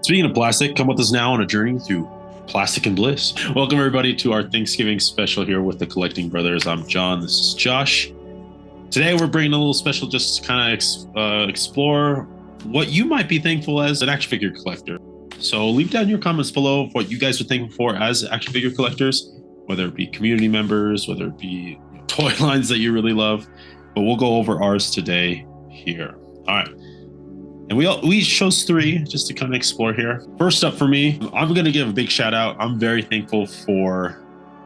Speaking of plastic, come with us now on a journey through plastic and bliss. Welcome everybody to our Thanksgiving special here with the Collecting Brothers. I'm John. This is Josh. Today we're bringing a little special just to kind of explore what you might be thankful as an action figure collector. So leave down your comments below of what you guys are thankful for as action figure collectors, whether it be community members, whether it be toy lines that you really love. But we'll go over ours today here. All right. And we each chose three just to kind of explore here. First up for me, I'm going to give a big shout out. I'm very thankful for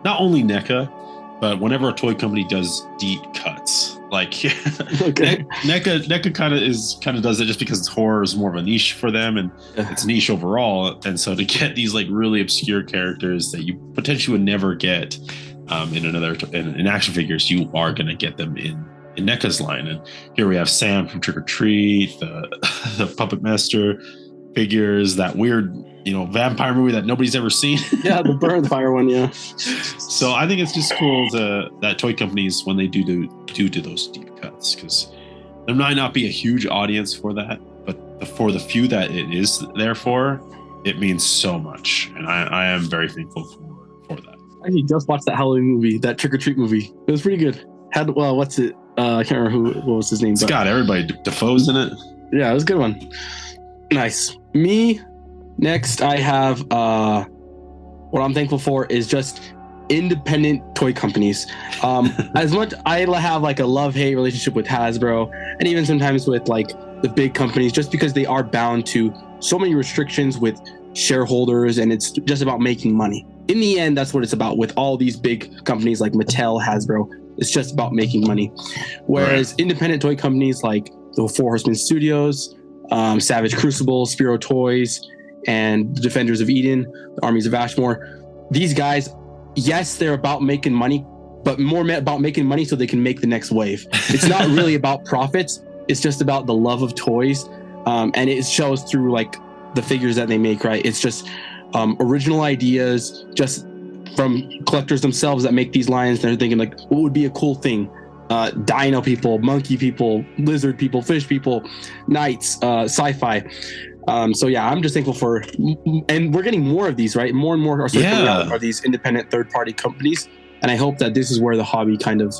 not only NECA, but whenever a toy company does deep cuts. Like okay. NECA kind of does it just because horror is more of a niche for them and it's niche overall. And so to get these like really obscure characters that you potentially would never get in action figures, you are going to get them in NECA's line. And here we have Sam from Trick or Treat, the Puppet Master figures, that weird, vampire movie that nobody's ever seen. Yeah, the Burnfire one, yeah. So I think it's just cool that toy companies, when they do those deep cuts, because there might not be a huge audience for that, but for the few that it is there for, it means so much. And I am very thankful for that. I actually just watched that Halloween movie, that Trick or Treat movie. It was pretty good. What's it? I can't remember what was his name. It's got everybody. Defoe's in it. Yeah, it was a good one. Nice. Me, next, I have what I'm thankful for is just independent toy companies. As much I have like a love-hate relationship with Hasbro and even sometimes with like the big companies, just because they are bound to so many restrictions with shareholders and it's just about making money. In the end, that's what it's about with all these big companies like Mattel, Hasbro. It's just about making money. Whereas independent toy companies like the Four Horsemen Studios, Savage Crucible, Spiro Toys, and the Defenders of Eden, the Armies of Ashmore, these guys, yes, they're about making money, but more about making money so they can make the next wave. It's not really about profits. It's just about the love of toys. And it shows through like the figures that they make, right? It's just original ideas, just from collectors themselves that make these lines. They're thinking like, what would be a cool thing? Dino people, monkey people, lizard people, fish people, knights, sci-fi. So yeah, I'm just thankful for, and we're getting more of these, right? More and more are these independent third-party companies, and I hope that this is where the hobby kind of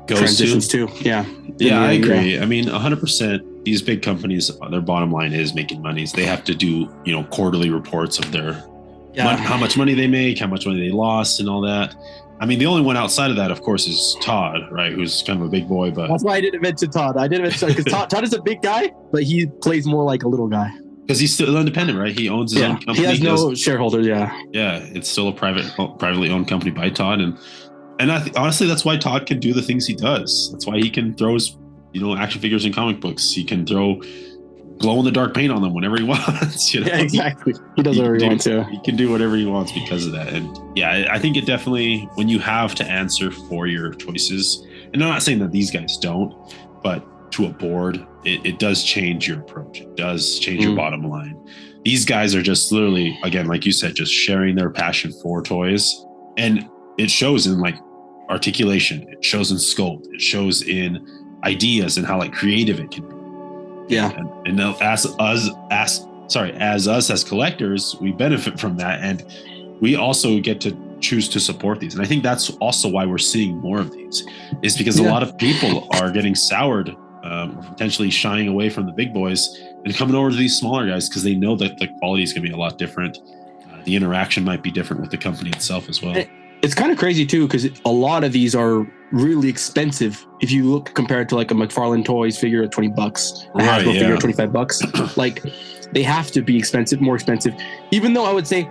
transitions to. Yeah. Yeah, I agree. I mean, 100%. These big companies, their bottom line is making money. So they have to do, quarterly reports of their how much money they make, how much money they lost, and all that. I mean, the only one outside of that, of course, is Todd, right? Who's kind of a big boy, but that's why I didn't mention Todd. I didn't mention because Todd is a big guy, but he plays more like a little guy. Because he's still independent, right? He owns his own company. He has no shareholders. Yeah, it's still a privately owned company by Todd, and honestly, that's why Todd can do the things he does. That's why he can throw his, action figures and comic books. He can throw glow-in-the-dark paint on them whenever he wants. Yeah, exactly. He does whatever he wants to. He can do whatever he wants because of that. And yeah, I think it definitely, when you have to answer for your choices, and I'm not saying that these guys don't, but to a board, it does change your approach. It does change your bottom line. These guys are just literally, again, like you said, just sharing their passion for toys. And it shows in like articulation. It shows in sculpt. It shows in ideas and how like creative it can be. Yeah. And as us as collectors, we benefit from that. And we also get to choose to support these. And I think that's also why we're seeing more of these, is because a lot of people are getting soured, potentially shying away from the big boys and coming over to these smaller guys because they know that the quality is going to be a lot different. The interaction might be different with the company itself as well. It's kind of crazy too, because a lot of these are really expensive. If you look compared to like a McFarlane Toys figure at $20, a Hasbro figure at $25, like they have to be more expensive. Even though I would say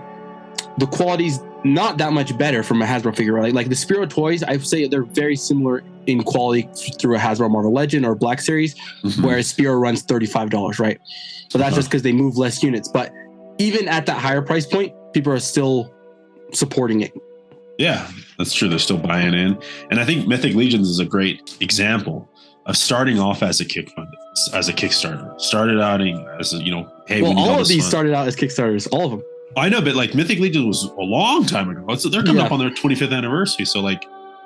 the quality's not that much better from a Hasbro figure, right? Like the Spiro Toys, I would say they're very similar in quality through a Hasbro Marvel Legend or Black Series, whereas Spiro runs $35, right? So that's just because they move less units. But even at that higher price point, people are still supporting it. Yeah, that's true. They're still buying in. And I think Mythic Legions is a great example of starting off as a Kickstarter. Started out as hey, well, all of these started out as Kickstarters, all of them. I know, but like Mythic Legions was a long time ago. They're coming up on their 25th anniversary. So like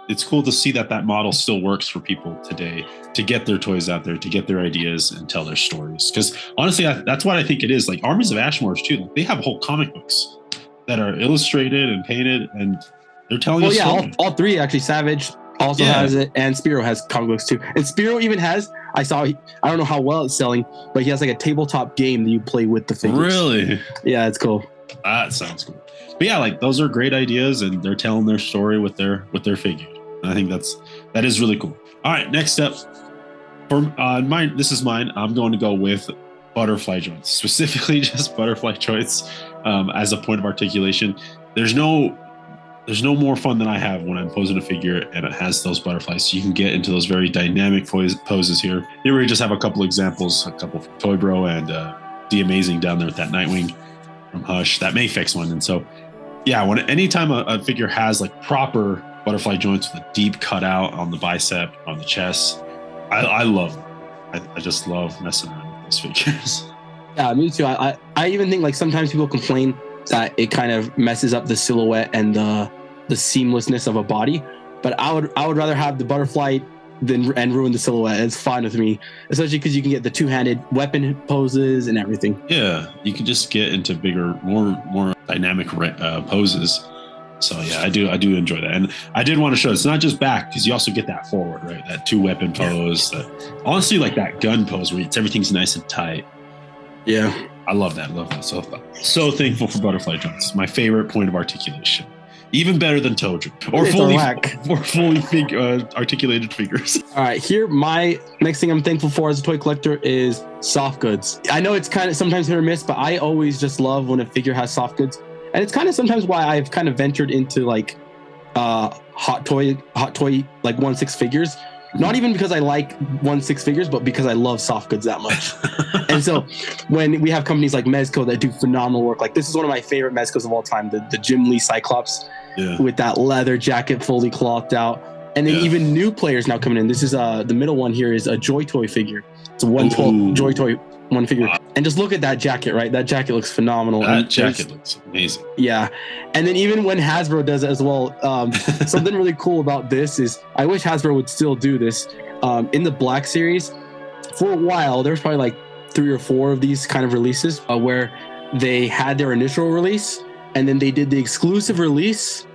it's cool to see that model still works for people today to get their toys out there, to get their ideas and tell their stories. Because honestly, that's what I think it is. Like Armies of Ashmore's too. Like, they have whole comic books that are illustrated and painted, and they're telling us. Well, yeah, all three actually. Savage also has it, and Spiro has comic books too. And Spiro even has. I don't know how well it's selling, but he has like a tabletop game that you play with the figures. Really? Yeah, it's cool. That sounds cool. But yeah, like those are great ideas, and they're telling their story with their figure. And I think that is really cool. All right, next up for mine. This is mine. I'm going to go with butterfly joints, specifically just butterfly joints as a point of articulation. There's no more fun than I have when I'm posing a figure and it has those butterflies. So you can get into those very dynamic poses here. Here we just have a couple examples, a couple from Toy Bro and The Amazing down there with that Nightwing from Hush, that Mayfix one. And so, yeah, anytime a figure has like proper butterfly joints with a deep cutout on the bicep, on the chest, I love them. I just love messing around with those figures. Yeah, me too. I even think like sometimes people complain that it kind of messes up the silhouette and the seamlessness of a body, but I would rather have the butterfly and ruin the silhouette. It's fine with me, especially because you can get the two-handed weapon poses and everything. Yeah, you can just get into bigger, more dynamic poses. So yeah, I do enjoy that, and I did want to show it's not just back, because you also get that forward, right? That two weapon pose. That honestly, like that gun pose where everything's nice and tight. Yeah, I love that. So thankful for butterfly joints. It's my favorite point of articulation. Even better than toe joint or fully articulated figures. All right, here my next thing I'm thankful for as a toy collector is soft goods. I know it's kind of sometimes hit or miss, but I always just love when a figure has soft goods, and it's kind of sometimes why I've kind of ventured into like hot toy like 1/6 figures. Not even because I like 1/6 figures, but because I love soft goods that much. And so when we have companies like Mezco that do phenomenal work, like this is one of my favorite Mezcos of all time, the Jim Lee Cyclops with that leather jacket fully clothed out. And then even new players now coming in. This is the middle one here is a Joy Toy figure. It's a 1/12 Joy Toy one figure. And just look at that jacket, right? That jacket looks phenomenal. That jacket looks amazing. Yeah. And then even when Hasbro does it as well, something really cool about this is I wish Hasbro would still do this. In the Black Series, for a while, there's probably like 3 or 4 of these kind of releases where they had their initial release and then they did the exclusive release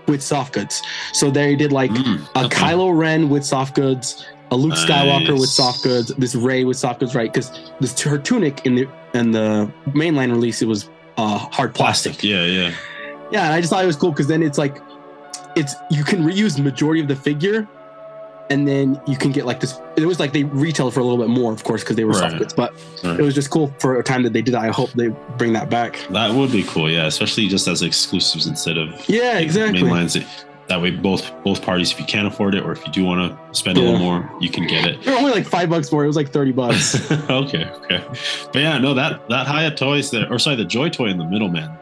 with soft goods. So they did like a Kylo Ren with soft goods, a Luke Skywalker with soft goods, this Rey with soft goods, right? Because her tunic in the mainline release, it was hard plastic. Yeah. And I just thought it was cool because then it's like you can reuse the majority of the figure, and then you can get like this. It was like they retailed for a little bit more, of course, because they were soft goods, but it was just cool for a time that they did that. I hope they bring that back. That would be cool, yeah, especially just as exclusives instead of exactly mainlines. That way, both parties, if you can't afford it or if you do want to spend a little more, you can get it. They're only like $5 for it. It was like $30. Okay. But yeah, no, that Hyatt toys the Joy Toy in the middle, man.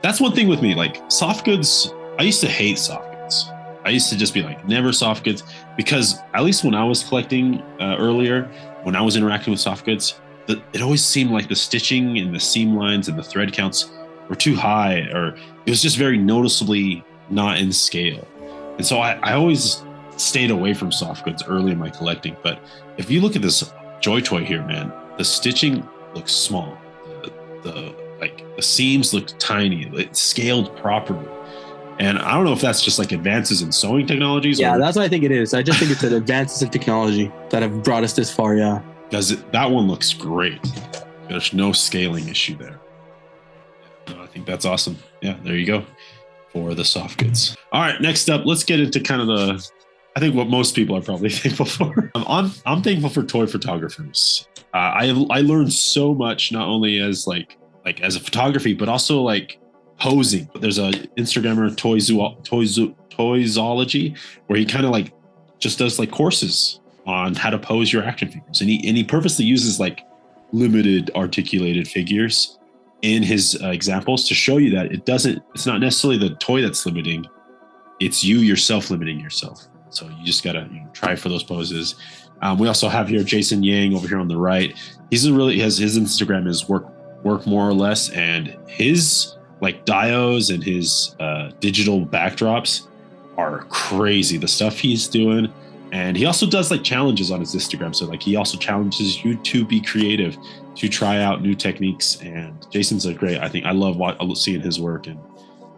That's one thing with me. Like soft goods, I used to hate soft goods. I used to just be like, never soft goods, because at least when I was collecting earlier, when I was interacting with soft goods, it always seemed like the stitching and the seam lines and the thread counts were too high, or it was just very noticeably not in scale. And so I always stayed away from soft goods early in my collecting. But if you look at this Joy Toy here, man, the stitching looks small. The seams look tiny. It's scaled properly. And I don't know if that's just like advances in sewing technologies. Yeah, that's what I think it is. I just think it's an advances in technology that have brought us this far, yeah. Because that one looks great. There's no scaling issue there. I think that's awesome. Yeah, there you go. For the soft goods. All right, next up, let's get into kind of I think what most people are probably thankful for. I'm thankful for toy photographers. I learned so much, not only as like as a photography, but also like posing. There's a Instagrammer, Toysology, where he kind of like just does like courses on how to pose your action figures, and he purposely uses like limited articulated figures in his examples to show you that it's not necessarily the toy that's limiting, it's you yourself limiting yourself. So you just gotta try for those poses. We also have here Jason Yang over here on the right. He has his Instagram is work more or less, and his like dios and his digital backdrops are crazy. The stuff he's doing. And he also does like challenges on his Instagram. So like he also challenges you to be creative, to try out new techniques. And Jason's a great, I love seeing his work and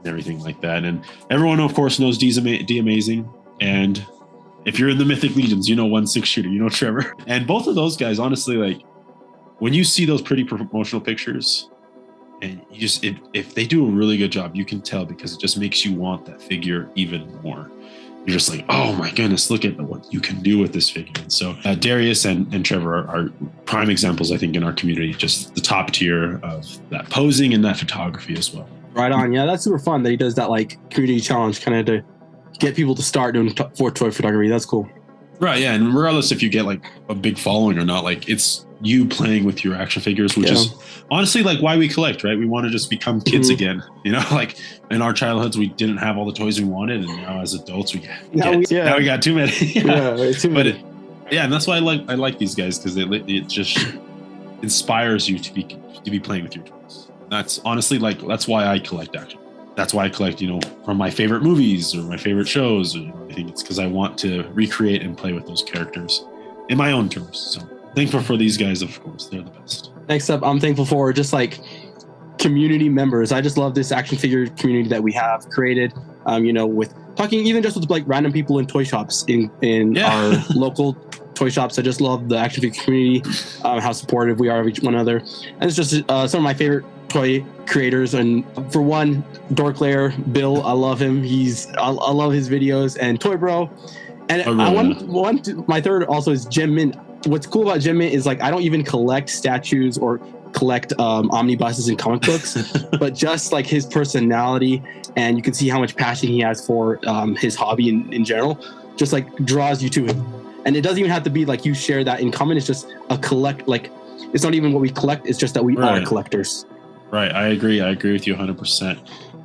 everything like that. And everyone, of course, knows D Amazing. And if you're in the Mythic Legions, you know 1/6 shooter, you know Trevor. And both of those guys, honestly, like when you see those pretty promotional pictures, and you just if they do a really good job, you can tell because it just makes you want that figure even more. You're just like, oh my goodness, look at what you can do with this figure. And so Darius and Trevor are prime examples, I think, in our community, just the top tier of that posing and that photography as well. Right on. Yeah, that's super fun that he does that like community challenge kind of to get people to start doing toy photography. That's cool. Right. Yeah. And regardless if you get like a big following or not, like it's you playing with your action figures, which is honestly like why we collect, right? We want to just become kids again. You know, like in our childhoods, we didn't have all the toys we wanted. And now as adults, now we got too many. Too many. And that's why I like these guys because it just inspires you to be playing with your toys. That's honestly that's why I collect action. That's why I collect, from my favorite movies or my favorite shows. I think it's because I want to recreate and play with those characters in my own terms. So thankful for these guys, of course. They're the best. Next up, I'm thankful for just like community members. I just love this action figure community that we have created, with talking even just with like random people in toy shops in our local toy shops. I just love the action figure community, how supportive we are of each one another. And it's just some of my favorite toy creators. And for one, Dorklayer, Bill, I love him. I love his videos, and Toy Bro. And my third also is Gem Mint. What's cool about Gem Mint is like I don't even collect statues or collect omnibuses and comic books, but just like his personality, and you can see how much passion he has for his hobby in general, just like draws you to him. And it doesn't even have to be like you share that in common. It's just it's not even what we collect. It's just that we are collectors. Right. I agree with you 100%.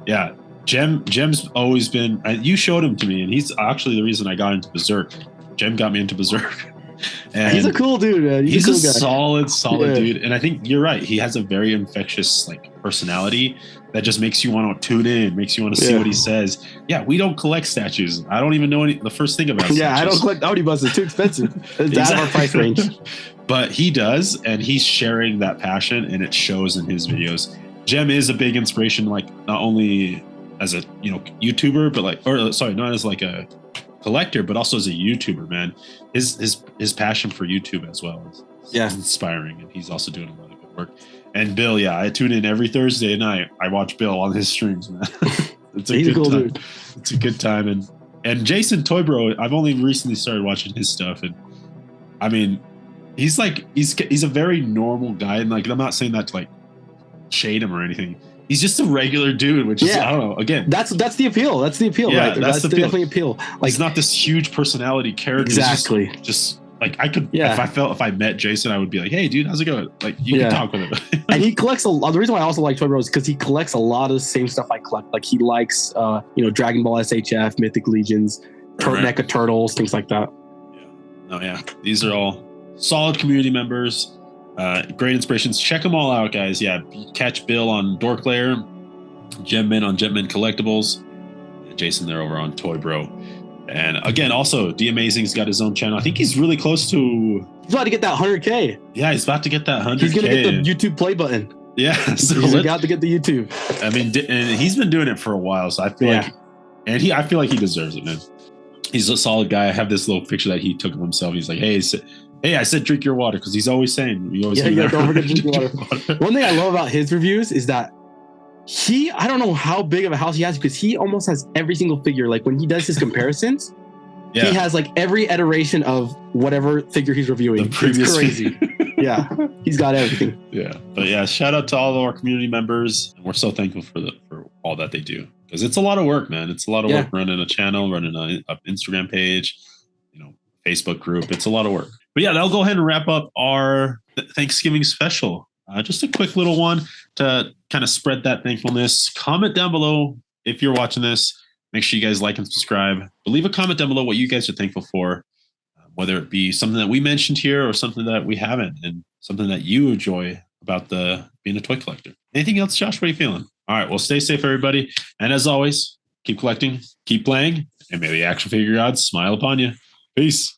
Yeah. Jem's always been, you showed him to me, and he's actually the reason I got into Berserk. Jem got me into Berserk. And he's a cool dude, man. He's a cool guy. solid dude. And I think you're right. He has a very infectious personality that just makes you want to tune in, makes you want to see what he says. Yeah, we don't collect statues. I don't even know the first thing about statues. I don't collect omnibuses. It's too expensive. It's out of our price range. But he does, and he's sharing that passion, and it shows in his videos. Jem is a big inspiration, not only as a YouTuber, but not as like a collector, but also as a YouTuber. Man, his passion for YouTube as well is inspiring, and he's also doing a lot of good work. And Bill, I tune in every Thursday night. I watch Bill on his streams, man. It's a good time. Dude. It's a good time, and Jason Toy Bro, I've only recently started watching his stuff, and I mean, he's a very normal guy, and I'm not saying that to shade him or anything. He's just a regular dude, which is I don't know. Again, that's the appeal. That's the appeal, right? That's definitely appeal. He's not this huge personality character. Exactly. Just I could. Yeah. If I met Jason, I would be like, "Hey, dude, how's it going?" You can talk with him. And he collects the reason why I also like Toy Bro is because he collects a lot of the same stuff I collect. Like he likes, Dragon Ball SHF, Mythic Legions, NECA Turtles, things like that. Yeah. Oh yeah, these are all solid community members. Great inspirations. Check them all out, guys. Yeah, catch Bill on Dorklayer, Gem Mint on Gem Mint Collectibles, and Jason there over on Toy Bro. And again, also D Amazing's got his own channel. I think he's really close to. He's about to get that 100K. Yeah, he's about to get that 100K. He's gonna get the YouTube play button. Yeah, so he's got to get the YouTube. I mean, and he's been doing it for a while, so I feel I feel like he deserves it, man. He's a solid guy. I have this little picture that he took of himself. He's like, Hey, I said drink your water, because he's always saying, don't forget to drink your water. One thing I love about his reviews is that I don't know how big of a house he has, because he almost has every single figure. Like when he does his comparisons, he has every iteration of whatever figure he's reviewing. It's crazy. Yeah, he's got everything. Yeah, but shout out to all of our community members. We're so thankful for all that they do, because it's a lot of work, man. It's a lot of work running a channel, running an Instagram page, Facebook group. It's a lot of work. But that'll go ahead and wrap up our Thanksgiving special. Just a quick little one to kind of spread that thankfulness. Comment down below if you're watching this. Make sure you guys like and subscribe. But leave a comment down below what you guys are thankful for, whether it be something that we mentioned here or something that we haven't, and something that you enjoy about being a toy collector. Anything else, Josh? What are you feeling? All right. Well, stay safe, everybody. And as always, keep collecting, keep playing, and may the action figure gods smile upon you. Peace.